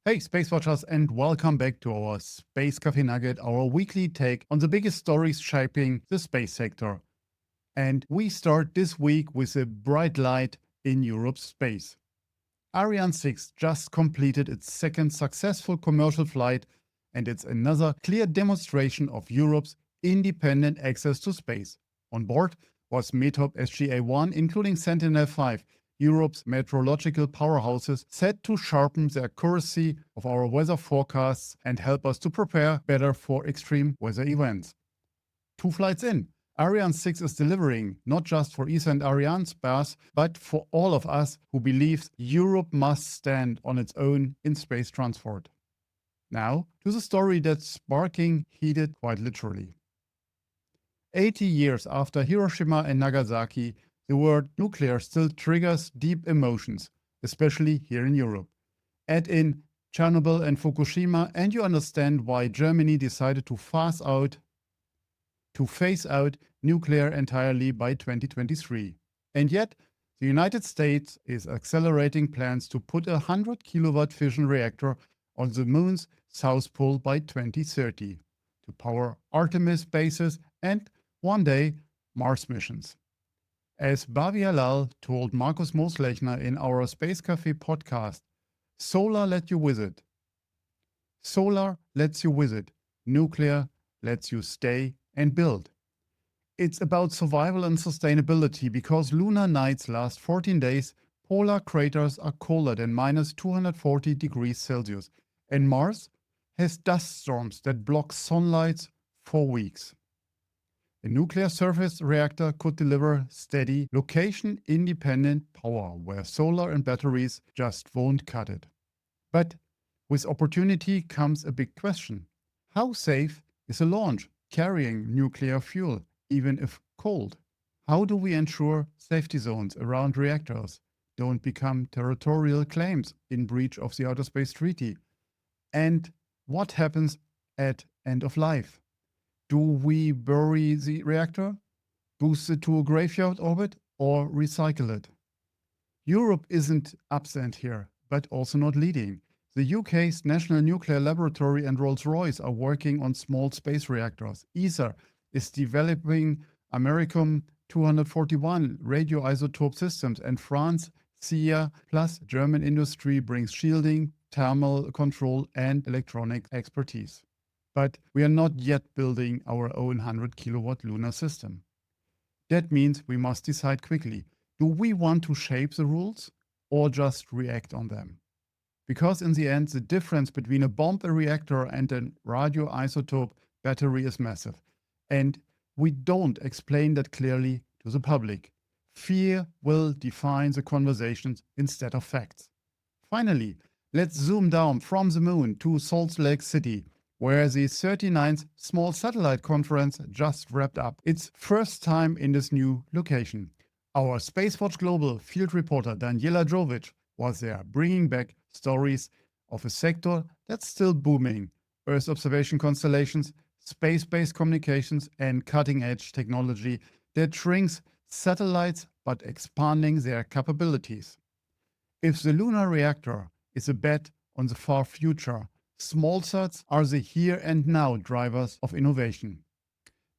Hey, Space Watchers, and welcome back to our Space Cafe Nugget, our weekly take on the biggest stories shaping the space sector. And we start this week with a bright light in Europe's space. Ariane 6 just completed its second successful commercial flight, and it's another clear demonstration of Europe's independent access to space. On board was METOP SGA-1, including Sentinel-5, Europe's meteorological powerhouses, set to sharpen the accuracy of our weather forecasts and help us to prepare better for extreme weather events. 2 flights in, Ariane 6 is delivering not just for ESA and Arianespace, but for all of us who believes Europe must stand on its own in space transport. Now to the story that's sparking heated quite literally. 80 years after Hiroshima and Nagasaki, the word nuclear still triggers deep emotions, especially here in Europe. Add in Chernobyl and Fukushima and you understand why Germany decided to phase out nuclear entirely by 2023. And yet, the United States is accelerating plans to put a 100 kilowatt fission reactor on the moon's south pole by 2030 to power Artemis bases and, one day, Mars missions. As Bavi Halal told Markus Moslechner in our Space Cafe podcast, solar lets you visit. Solar lets you visit. Nuclear lets you stay and build. It's about survival and sustainability because lunar nights last 14 days, polar craters are colder than minus 240 degrees Celsius, and Mars has dust storms that block sunlight for weeks. A nuclear surface reactor could deliver steady, location-independent power where solar and batteries just won't cut it. But with opportunity comes a big question. How safe is a launch carrying nuclear fuel, even if cold? How do we ensure safety zones around reactors don't become territorial claims in breach of the Outer Space Treaty? And what happens at end of life? Do we bury the reactor, boost it to a graveyard orbit, or recycle it? Europe isn't absent here, but also not leading. The UK's National Nuclear Laboratory and Rolls-Royce are working on small space reactors. ESA is developing Americum 241 radioisotope systems, and France, SIA plus German industry brings shielding, thermal control, and electronic expertise. But we are not yet building our own 100 kilowatt lunar system. That means we must decide quickly. Do we want to shape the rules or just react on them? Because in the end, the difference between a bomb reactor and a radioisotope battery is massive. And we don't explain that clearly to the public. Fear will define the conversations instead of facts. Finally, let's zoom down from the moon to Salt Lake City, where the 39th Small Satellite Conference just wrapped up its first time in this new location. Our SpaceWatch.global field reporter Daniela Jovic was there, bringing back stories of a sector that's still booming: Earth observation constellations, space-based communications, and cutting-edge technology that shrinks satellites but expanding their capabilities. If the lunar reactor is a bet on the far future, small sats are the here and now drivers of innovation.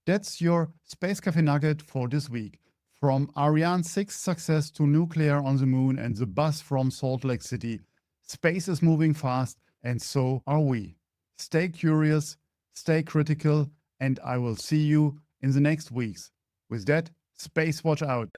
That's your Space Cafe Nugget for this week. From Ariane 6 success to nuclear on the moon and the buzz from Salt Lake City, space is moving fast and so are we. Stay curious, stay critical, and I will see you in the next weeks. With that, Space Watch out.